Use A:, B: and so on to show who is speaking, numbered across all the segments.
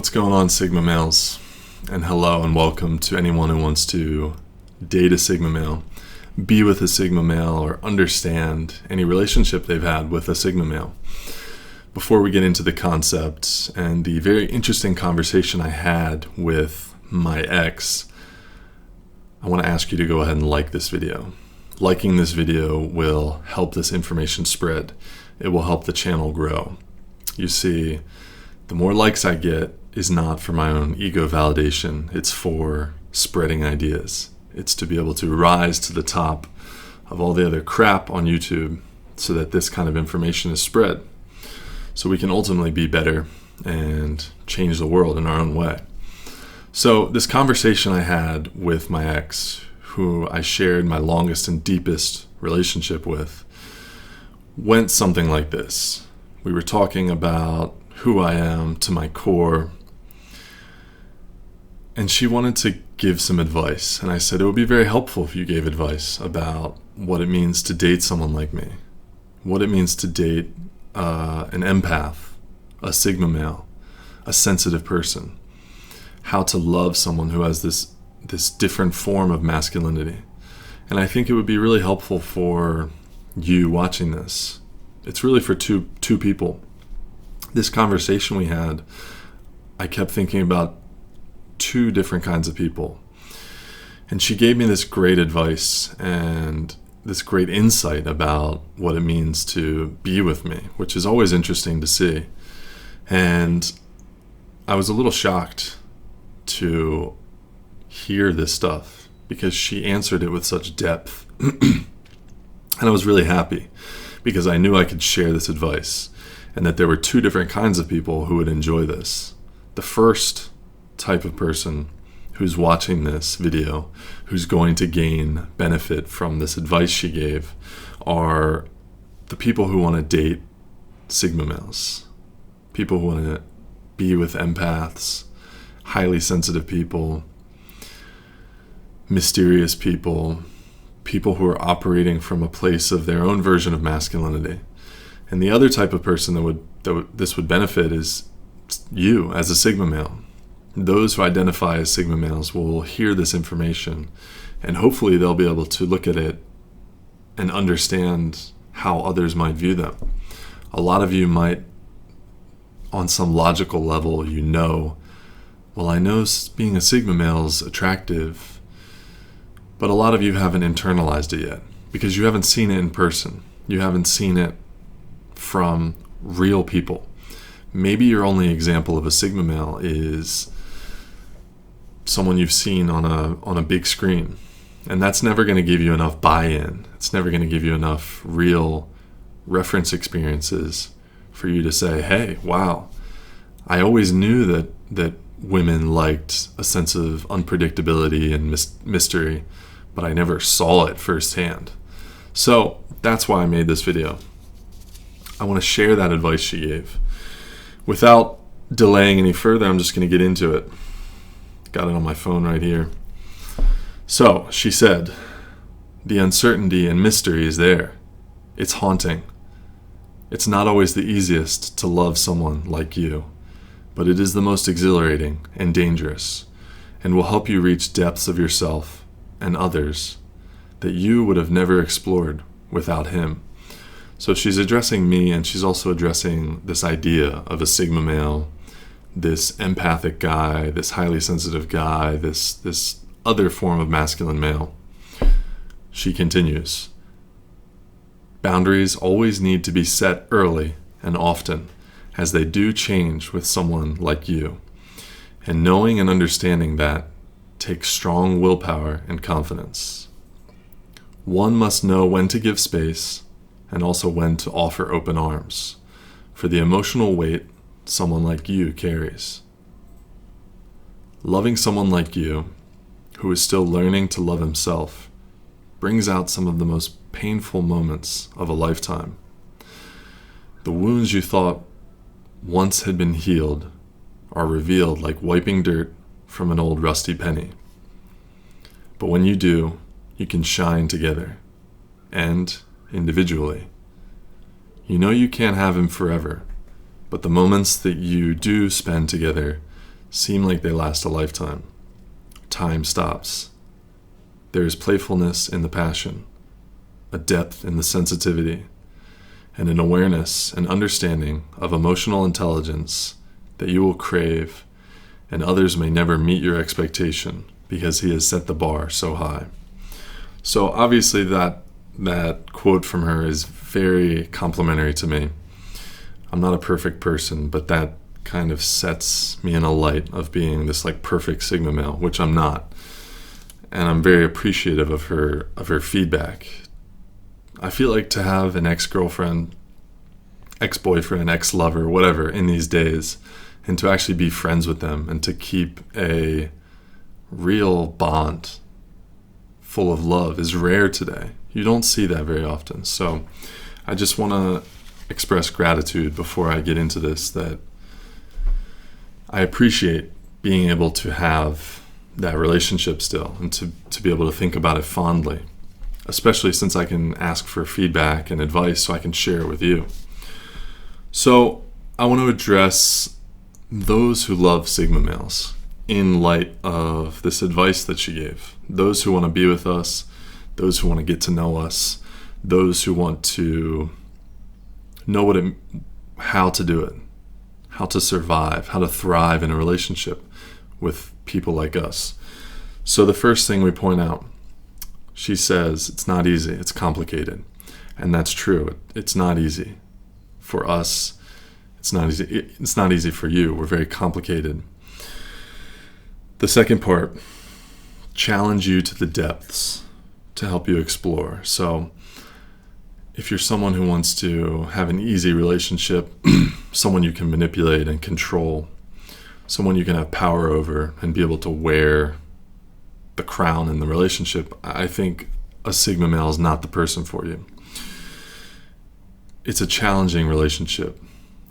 A: What's going on, Sigma males? And hello and welcome to anyone who wants to date a Sigma male, be with a Sigma male, or understand any relationship they've had with a Sigma male. Before we get into the concept and the very interesting conversation I had with my ex, I want to ask you to go ahead and like this video. Liking this video will help this information spread. It will help the channel grow. You see, the more likes I get is not for my own ego validation. It's for spreading ideas. It's to be able to rise to the top of all the other crap on YouTube so that this kind of information is spread. So we can ultimately be better and change the world in our own way. So this conversation I had with my ex, who I shared my longest and deepest relationship with, went something like this. We were talking about who I am to my core, and she wanted to give some advice. And I said it would be very helpful if you gave advice about what it means to date someone like me, what it means to date an empath, a Sigma male, a sensitive person, how to love someone who has this different form of masculinity. And I think it would be really helpful for you watching this. It's really for two people. This conversation we had, I kept thinking about two different kinds of people. And she gave me this great advice and this great insight about what it means to be with me, which is always interesting to see. And I was a little shocked to hear this stuff because she answered it with such depth. And I was really happy because I knew I could share this advice and that there were two different kinds of people who would enjoy this. The first type of person who's watching this video, who's going to gain benefit from this advice she gave, are the people who want to date Sigma males, people who want to be with empaths, highly sensitive people, mysterious people, people who are operating from a place of their own version of masculinity. And the other type of person that this would benefit is you as a Sigma male. Those who identify as Sigma males will hear this information, and hopefully they'll be able to look at it and understand how others might view them. A lot of you might, on some logical level, well, I know being a Sigma male is attractive, but a lot of you haven't internalized it yet because you haven't seen it in person. You haven't seen it from real people. Maybe your only example of a Sigma male is someone you've seen on a big screen, and that's never going to give you enough buy-in. It's never going to give you enough real reference experiences for you to say, hey, wow, I always knew that women liked a sense of unpredictability and mystery, but I never saw it firsthand. So that's why I made this video. I want to share that advice she gave. Without delaying any further, I'm just going to get into it. Got it on my phone right here. So, she said, the uncertainty and mystery is there. It's haunting. It's not always the easiest to love someone like you, but it is the most exhilarating and dangerous, and will help you reach depths of yourself and others that you would have never explored without him. So she's addressing me, and she's also addressing this idea of a Sigma male, this empathic guy, this highly sensitive guy, this other form of masculine male. She continues, boundaries always need to be set early and often, as they do change with someone like you. And knowing and understanding that takes strong willpower and confidence. One must know when to give space and also when to offer open arms for the emotional weight someone like you carries. Loving someone like you, who is still learning to love himself, brings out some of the most painful moments of a lifetime. The wounds you thought once had been healed are revealed like wiping dirt from an old rusty penny. But when you do, you can shine together and individually. You know you can't have him forever, but the moments that you do spend together seem like they last a lifetime. Time stops. There is playfulness in the passion, a depth in the sensitivity, and an awareness and understanding of emotional intelligence that you will crave, and others may never meet your expectation because he has set the bar so high. So obviously that quote from her is very complimentary to me. I'm not a perfect person, but that kind of sets me in a light of being this like perfect Sigma male, which I'm not. And I'm very appreciative of her feedback. I feel like to have an ex-girlfriend, ex-boyfriend, ex-lover, whatever in these days, and to actually be friends with them and to keep a real bond full of love is rare today. You don't see that very often. So I just want to express gratitude before I get into this, that I appreciate being able to have that relationship still and to be able to think about it fondly, especially since I can ask for feedback and advice so I can share it with you. So I want to address those who love Sigma males in light of this advice that she gave. Those who want to be with us, those who want to get to know us, those who want to know how to do it, how to survive, how to thrive in a relationship with people like us. So the first thing we point out, she says, it's not easy, it's complicated. And that's true. It's not easy for us. It's not easy. It's not easy for you. We're very complicated. The second part, challenge you to the depths to help you explore. So if you're someone who wants to have an easy relationship, someone you can manipulate and control, someone you can have power over and be able to wear the crown in the relationship, I think a Sigma male is not the person for you. It's a challenging relationship.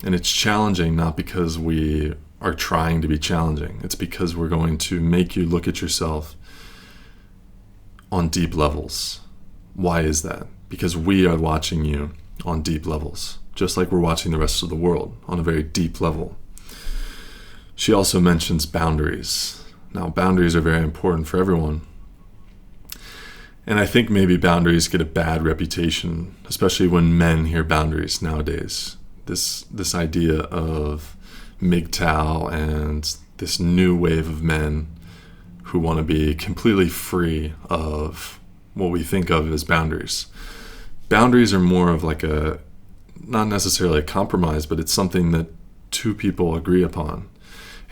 A: And it's challenging not because we are trying to be challenging. It's because we're going to make you look at yourself on deep levels. Why is that? Because we are watching you on deep levels, just like we're watching the rest of the world on a very deep level. She also mentions boundaries. Now, boundaries are very important for everyone. And I think maybe boundaries get a bad reputation, especially when men hear boundaries nowadays. This idea of MGTOW and this new wave of men who want to be completely free of what we think of as boundaries. Boundaries are more of like not necessarily a compromise, but it's something that two people agree upon.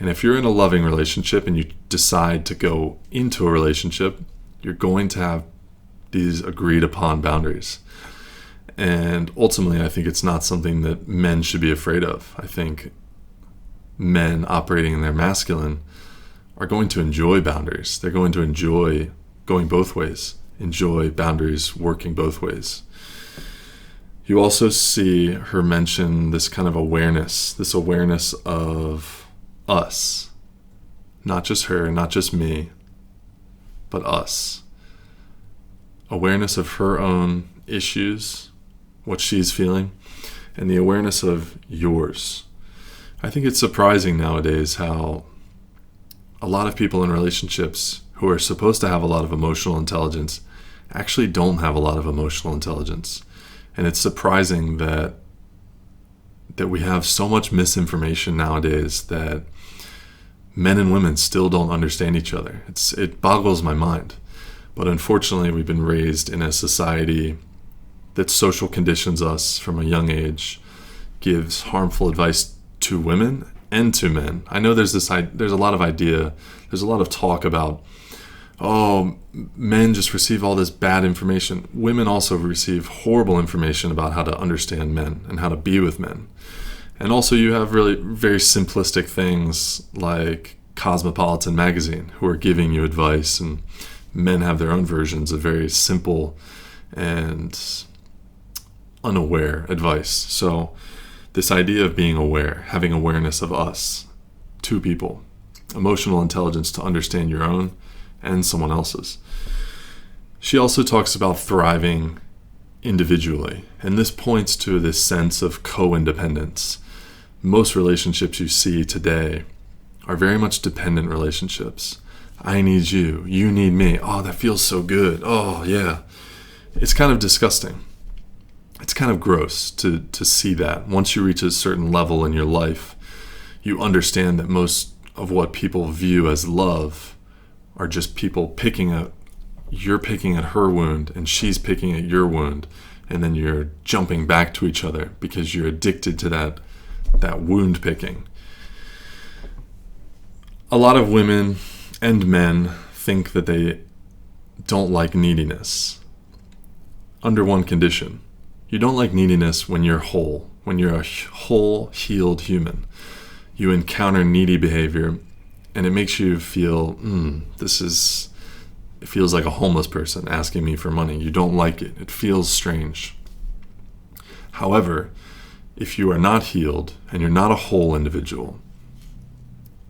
A: And if you're in a loving relationship and you decide to go into a relationship, you're going to have these agreed upon boundaries. And ultimately, I think it's not something that men should be afraid of. I think men operating in their masculine are going to enjoy boundaries. They're going to enjoy going both ways, enjoy boundaries working both ways. You also see her mention this kind of awareness, this awareness of us. Not just her, not just me, but us. Awareness of her own issues, what she's feeling, and the awareness of yours. I think it's surprising nowadays how a lot of people in relationships who are supposed to have a lot of emotional intelligence actually don't have a lot of emotional intelligence. And it's surprising that we have so much misinformation nowadays that men and women still don't understand each other. It boggles my mind. But unfortunately, we've been raised in a society that social conditions us from a young age, gives harmful advice to women and to men. I know there's a lot of talk about, men just receive all this bad information. Women also receive horrible information about how to understand men and how to be with men. And also you have really very simplistic things like Cosmopolitan magazine who are giving you advice, and men have their own versions of very simple and unaware advice. So this idea of being aware, having awareness of us, two people, emotional intelligence to understand your own and someone else's. She also talks about thriving individually, and this points to this sense of co-independence. Most relationships you see today are very much dependent relationships. I need you, you need me. Oh, that feels so good. Oh, yeah. It's kind of disgusting. It's kind of gross to see that. Once you reach a certain level in your life, you understand that most of what people view as love are just people you're picking at her wound and she's picking at your wound, and then you're jumping back to each other because you're addicted to that wound picking. A lot of women and men think that they don't like neediness. Under one condition. You don't like neediness when you're whole, when you're a whole, healed human. You encounter needy behavior and it makes you feel, it feels like a homeless person asking me for money. You don't like it. It feels strange. However, if you are not healed and you're not a whole individual,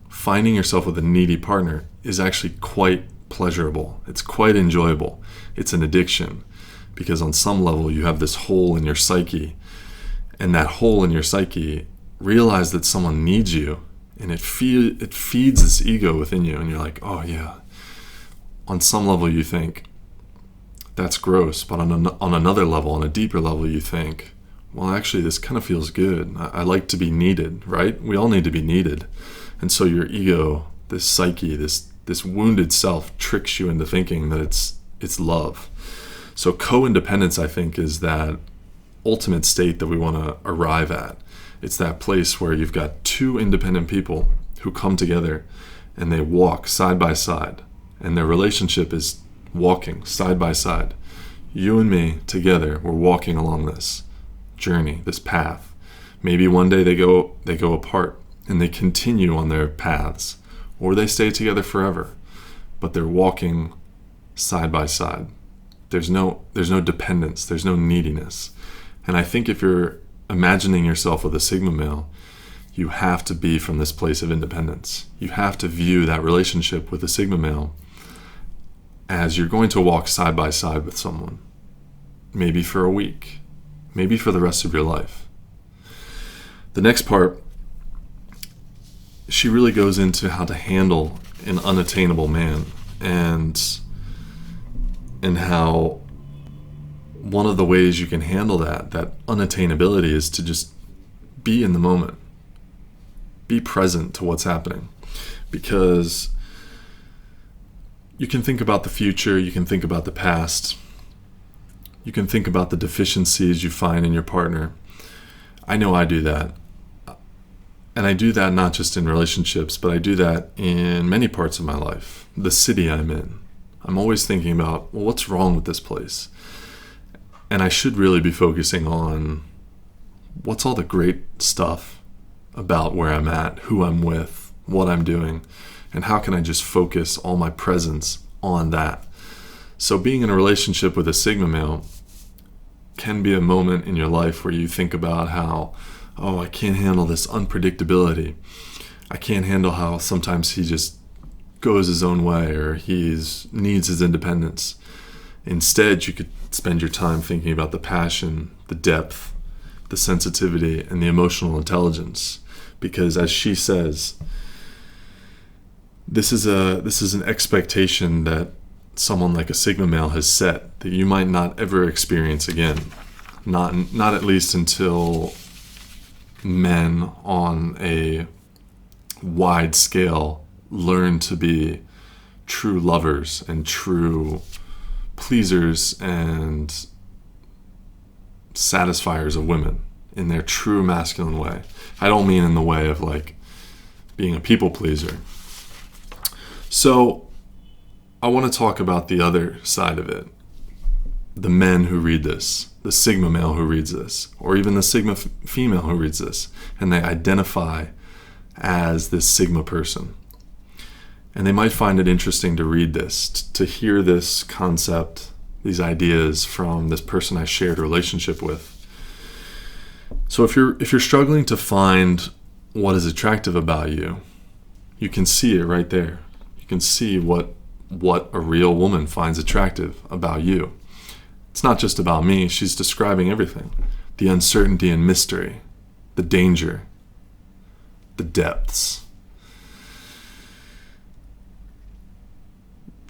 A: finding yourself with a needy partner is actually quite pleasurable. It's quite enjoyable. It's an addiction because on some level you have this hole in your psyche, and that hole in your psyche, realize that someone needs you, and it feeds this ego within you, and you're like, oh yeah. On some level you think, that's gross, but on another level, on a deeper level, you think, well, actually this kind of feels good. I like to be needed, right? We all need to be needed. And so your ego, this psyche, this wounded self tricks you into thinking that it's love. So co-independence, I think, is that ultimate state that we want to arrive at. It's that place where you've got two independent people who come together and they walk side by side, and their relationship is walking side by side. You and me together, we're walking along this journey, this path. Maybe one day they go apart and they continue on their paths, or they stay together forever, but they're walking side by side. There's no dependence, there's no neediness. And I think if you're imagining yourself with a Sigma male, you have to be from this place of independence. You have to view that relationship with a Sigma male as you're going to walk side by side with someone, maybe for a week, maybe for the rest of your life. The next part, she really goes into how to handle an unattainable man, and how one of the ways you can handle that unattainability is to just be in the moment. Be present to what's happening. Because you can think about the future, you can think about the past, you can think about the deficiencies you find in your partner. I know I do that. And I do that not just in relationships, but I do that in many parts of my life. The city I'm in. I'm always thinking about, well, what's wrong with this place? And I should really be focusing on what's all the great stuff about where I'm at, who I'm with, what I'm doing, and how can I just focus all my presence on that. So being in a relationship with a Sigma male can be a moment in your life where you think about how, oh, I can't handle this unpredictability. I can't handle how sometimes he just goes his own way, or he needs his independence. Instead, you could spend your time thinking about the passion, the depth, the sensitivity, and the emotional intelligence. Because as she says, this is an expectation that someone like a Sigma male has set that you might not ever experience again. Not at least until men on a wide scale learn to be true lovers and true pleasers and satisfiers of women in their true masculine way. I don't mean in the way of like being a people pleaser. So I want to talk about the other side of it. The men who read this, the Sigma male who reads this, or even the Sigma female who reads this, and they identify as this Sigma person. And they might find it interesting to read this, to hear this concept, these ideas from this person I shared a relationship with. So if you're struggling to find what is attractive about you, you can see it right there. You can see what a real woman finds attractive about you. It's not just about me. She's describing everything. The uncertainty and mystery, the danger, the depths.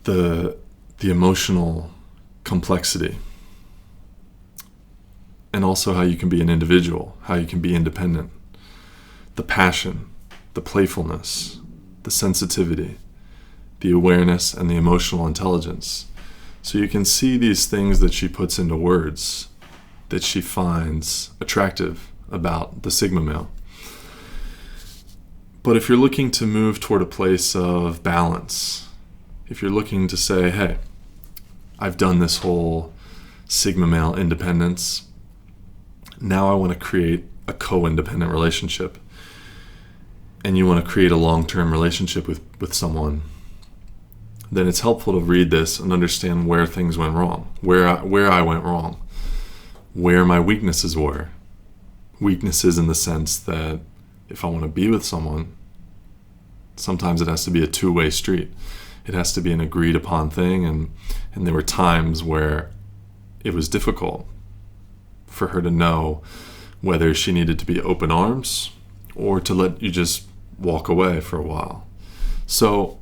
A: the emotional complexity, and also how you can be an individual, how you can be independent, the passion, the playfulness, the sensitivity, the awareness, and the emotional intelligence. So you can see these things that she puts into words that she finds attractive about the Sigma male. But if you're looking to move toward a place of balance, if you're looking to say, hey, I've done this whole Sigma male independence, now I want to create a co-independent relationship, and you want to create a long-term relationship with someone, then it's helpful to read this and understand where things went wrong, where I went wrong, where my weaknesses were. Weaknesses in the sense that if I want to be with someone, sometimes it has to be a two-way street. It has to be an agreed upon thing, and there were times where it was difficult for her to know whether she needed to be open arms or to let you just walk away for a while. So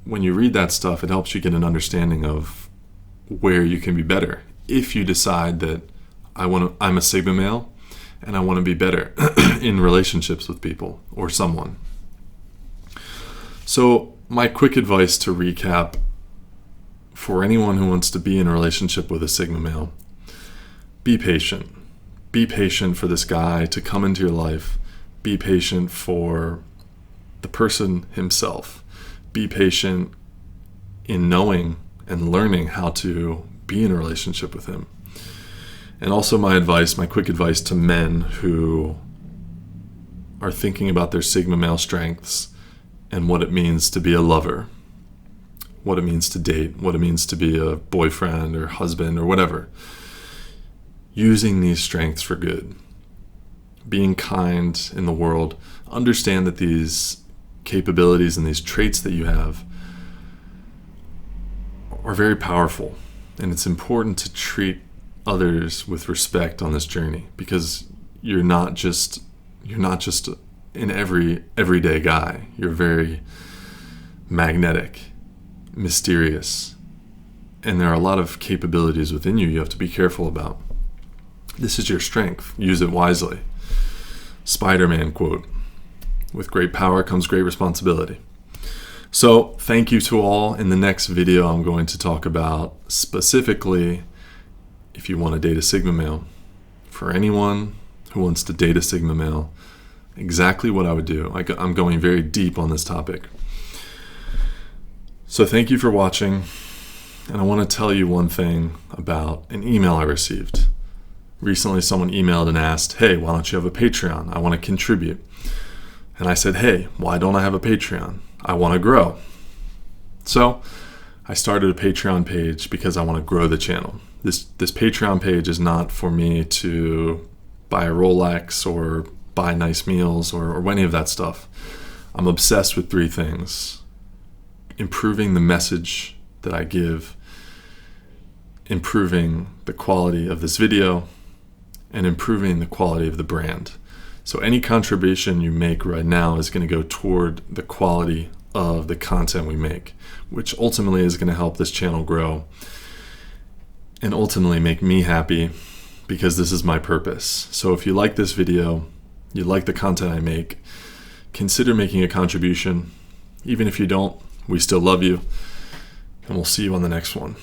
A: when you read that stuff, it helps you get an understanding of where you can be better. If you decide that I'm a Sigma male and I want to be better in relationships with people or someone. So my quick advice to recap for anyone who wants to be in a relationship with a Sigma male: be patient. Be patient for this guy to come into your life. Be patient for the person himself. Be patient in knowing and learning how to be in a relationship with him. And also my quick advice to men who are thinking about their Sigma male strengths and what it means to be a lover, what it means to date, what it means to be a boyfriend or husband or whatever. Using these strengths for good. Being kind in the world. Understand that these capabilities and these traits that you have are very powerful, and it's important to treat others with respect on this journey, because you're not just an everyday guy. You're very magnetic, mysterious, and there are a lot of capabilities within you have to be careful about. This is your strength. Use it wisely. Spider-Man quote: with great power comes great responsibility. So thank you to all. In the next video, I'm going to talk about specifically if you want to date a Sigma male. For anyone who wants to date a Sigma male, exactly what I would do. I'm going very deep on this topic. So thank you for watching. And I want to tell you one thing about an email I received. Recently, someone emailed and asked, hey, why don't you have a Patreon? I want to contribute. And I said, hey, why don't I have a Patreon? I want to grow. So I started a Patreon page because I want to grow the channel. This Patreon page is not for me to buy a Rolex or buy nice meals or any of that stuff. I'm obsessed with three things: improving the message that I give, improving the quality of this video, and improving the quality of the brand. So any contribution you make right now is going to go toward the quality of the content we make, which ultimately is going to help this channel grow and ultimately make me happy, because this is my purpose. So if you like this video, you like the content I make, consider making a contribution. Even if you don't, we still love you, and we'll see you on the next one.